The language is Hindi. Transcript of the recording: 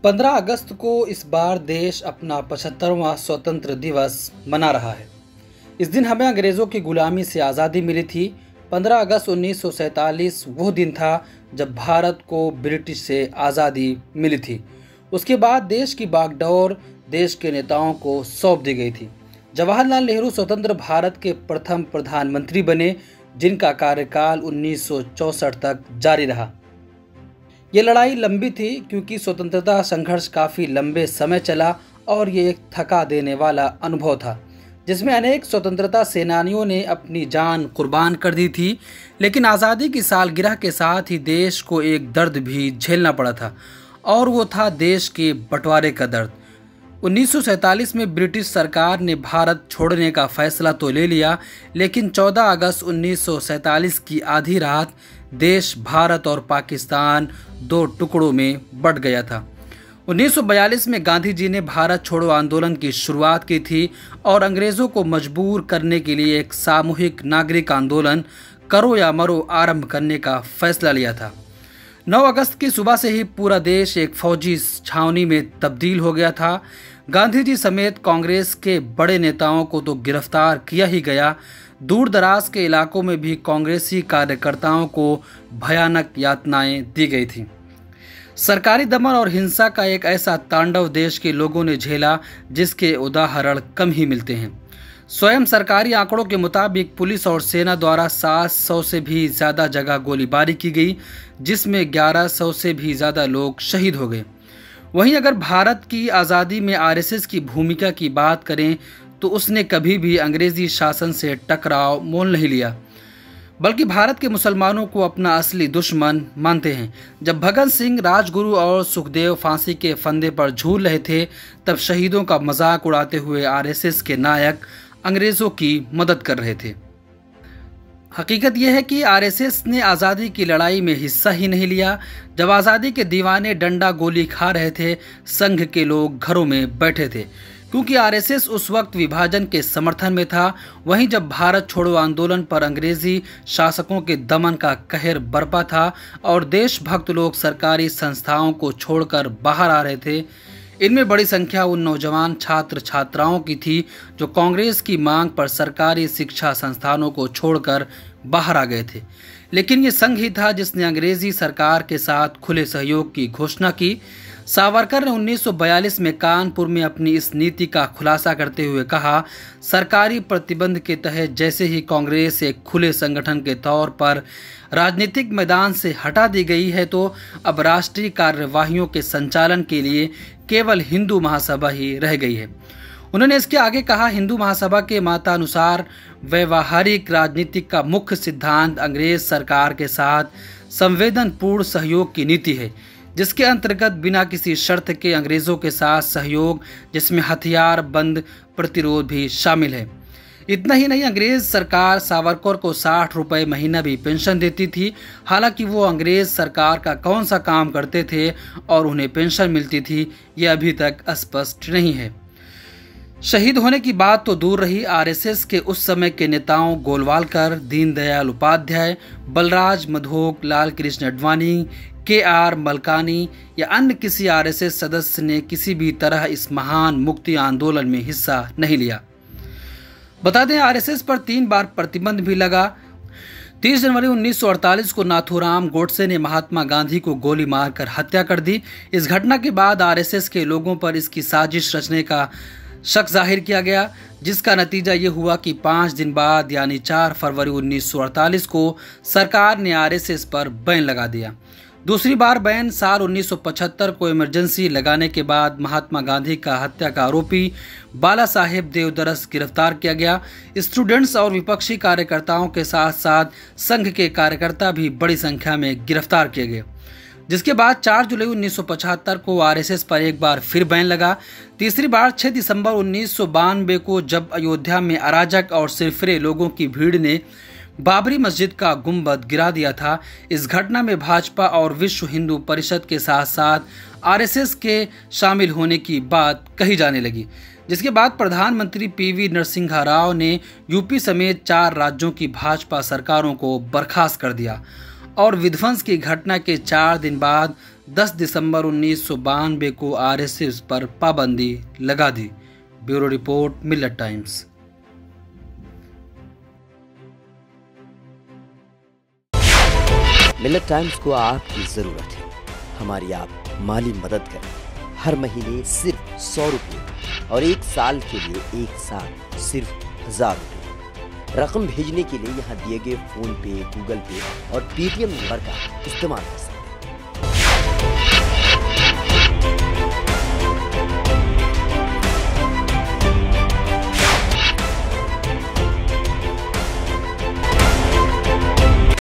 15 अगस्त को इस बार देश अपना 75वां स्वतंत्र दिवस मना रहा है। इस दिन हमें अंग्रेज़ों की गुलामी से आज़ादी मिली थी। 15 अगस्त 1947 वो दिन था जब भारत को ब्रिटिश से आज़ादी मिली थी। उसके बाद देश की बागडोर देश के नेताओं को सौंप दी गई थी। जवाहरलाल नेहरू स्वतंत्र भारत के प्रथम प्रधानमंत्री बने, जिनका कार्यकाल 1964 तक जारी रहा। ये लड़ाई लंबी थी क्योंकि स्वतंत्रता संघर्ष काफ़ी लंबे समय चला और ये एक थका देने वाला अनुभव था, जिसमें अनेक स्वतंत्रता सेनानियों ने अपनी जान कुर्बान कर दी थी। लेकिन आज़ादी की सालगिरह के साथ ही देश को एक दर्द भी झेलना पड़ा था, और वो था देश के बंटवारे का दर्द। 1947 में ब्रिटिश सरकार ने भारत छोड़ने का फैसला तो ले लिया, लेकिन 14 अगस्त 1947 की आधी रात देश भारत और पाकिस्तान दो टुकड़ों में बंट गया था। 1942 में गांधी जी ने भारत छोड़ो आंदोलन की शुरुआत की थी और अंग्रेज़ों को मजबूर करने के लिए एक सामूहिक नागरिक आंदोलन करो या मरो आरंभ करने का फैसला लिया था। 9 अगस्त की सुबह से ही पूरा देश एक फौजी छावनी में तब्दील हो गया था। गांधी जी समेत कांग्रेस के बड़े नेताओं को तो गिरफ्तार किया ही गया, दूर दराज के इलाकों में भी कांग्रेसी कार्यकर्ताओं को भयानक यातनाएं दी गई थी। सरकारी दमन और हिंसा का एक ऐसा तांडव देश के लोगों ने झेला जिसके उदाहरण कम ही मिलते हैं। स्वयं सरकारी आंकड़ों के मुताबिक पुलिस और सेना द्वारा 700 से भी ज़्यादा जगह गोलीबारी की गई, जिसमें 1100 से भी ज़्यादा लोग शहीद हो गए। वहीं अगर भारत की आज़ादी में आरएसएस की भूमिका की बात करें तो उसने कभी भी अंग्रेज़ी शासन से टकराव मोल नहीं लिया, बल्कि भारत के मुसलमानों को अपना असली दुश्मन मानते हैं। जब भगत सिंह, राजगुरु और सुखदेव फांसी के फंदे पर झूल रहे थे, तब शहीदों का मजाक उड़ाते हुए आरएसएस के नायक अंग्रेज़ों की मदद कर रहे थे। हकीकत यह है कि आरएसएस ने आज़ादी की लड़ाई में हिस्सा ही नहीं लिया। जब आज़ादी के दीवाने डंडा गोली खा रहे थे, संघ के लोग घरों में बैठे थे, क्योंकि आरएसएस उस वक्त विभाजन के समर्थन में था। वहीं जब भारत छोड़ो आंदोलन पर अंग्रेजी शासकों के दमन का कहर बरपा था और देशभक्त लोग सरकारी संस्थाओं को छोड़कर बाहर आ रहे थे, इनमें बड़ी संख्या उन नौजवान छात्र छात्राओं की थी जो कांग्रेस की मांग पर सरकारी शिक्षा संस्थानों को छोड़कर बाहर आ गए थे। लेकिन ये संघ ही था जिसने अंग्रेजी सरकार के साथ खुले सहयोग की घोषणा की। सावरकर ने 1942 में कानपुर में अपनी इस नीति का खुलासा करते हुए कहा, सरकारी प्रतिबंध के तहत जैसे ही कांग्रेस एक खुले संगठन के तौर पर राजनीतिक मैदान से हटा दी गई है, तो अब राष्ट्रीय कार्यवाहियों के संचालन के लिए केवल हिंदू महासभा ही रह गई है। उन्होंने इसके आगे कहा, हिंदू महासभा के मतानुसार व्यवहारिक राजनीति का मुख्य सिद्धांत अंग्रेज सरकार के साथ संवेदनपूर्ण सहयोग की नीति है, जिसके अंतर्गत बिना किसी शर्त के अंग्रेज़ों के साथ सहयोग, जिसमें हथियार बंद प्रतिरोध भी शामिल है। इतना ही नहीं, अंग्रेज़ सरकार सावरकर को 60 रुपये महीना भी पेंशन देती थी। हालांकि वो अंग्रेज़ सरकार का कौन सा काम करते थे और उन्हें पेंशन मिलती थी, ये अभी तक स्पष्ट नहीं है। शहीद होने की बात तो दूर रही, आरएसएस के उस समय के नेताओं गोलवालकर, दीनदयाल उपाध्याय, बलराज मधोक, लाल कृष्ण आडवाणी, के.आर. मलकानी या अन्य किसी आरएसएस सदस्य ने किसी भी तरह इस महान मुक्ति आंदोलन में हिस्सा नहीं लिया। बता दें, आरएसएस पर 3 बार प्रतिबंध भी लगा। 30 जनवरी 1948 को नाथूराम गोडसे ने महात्मा गांधी को गोली मारकर हत्या कर दी। इस घटना के बाद आरएसएस के लोगों पर इसकी साजिश रचने का शक जाहिर किया गया, जिसका नतीजा ये हुआ कि 5 दिन बाद यानी 4 फरवरी 1948 को सरकार ने आरएसएस पर बैन लगा दिया। दूसरी बार बैन साल 1975 को इमरजेंसी लगाने के बाद महात्मा गांधी का हत्या का आरोपी बाला साहेब देवदरस गिरफ्तार किया गया। स्टूडेंट्स और विपक्षी कार्यकर्ताओं के साथ साथ संघ के कार्यकर्ता भी बड़ी संख्या में गिरफ्तार किए गए, जिसके बाद 4 जुलाई 1975 को आरएसएस पर एक बार फिर बैन लगा। तीसरी बार 6 दिसंबर 1992 को, जब अयोध्या में अराजक और सिरफिरे लोगों की भीड़ ने बाबरी मस्जिद का गुंबद गिरा दिया था। इस घटना में भाजपा और विश्व हिंदू परिषद के साथ साथ आरएसएस के शामिल होने की बात कही जाने लगी, जिसके बाद प्रधानमंत्री पीवी नरसिम्हा राव ने यूपी समेत 4 राज्यों की भाजपा सरकारों को बर्खास्त कर दिया और विध्वंस की घटना के 4 दिन बाद 10 दिसंबर 1992 को आरएसएस पर पाबंदी लगा दी। ब्यूरो रिपोर्ट, मिलत टाइम्स। मिलत टाइम्स को आपकी जरूरत है, हमारी आप माली मदद करें। हर महीने सिर्फ 100 रुपये और 1 साल के लिए एक साथ सिर्फ 1000 रुपये। रकम भेजने के लिए यहाँ दिए गए फोन पे, गूगल पे और पेटीएम नंबर का इस्तेमाल कर सकते हैं।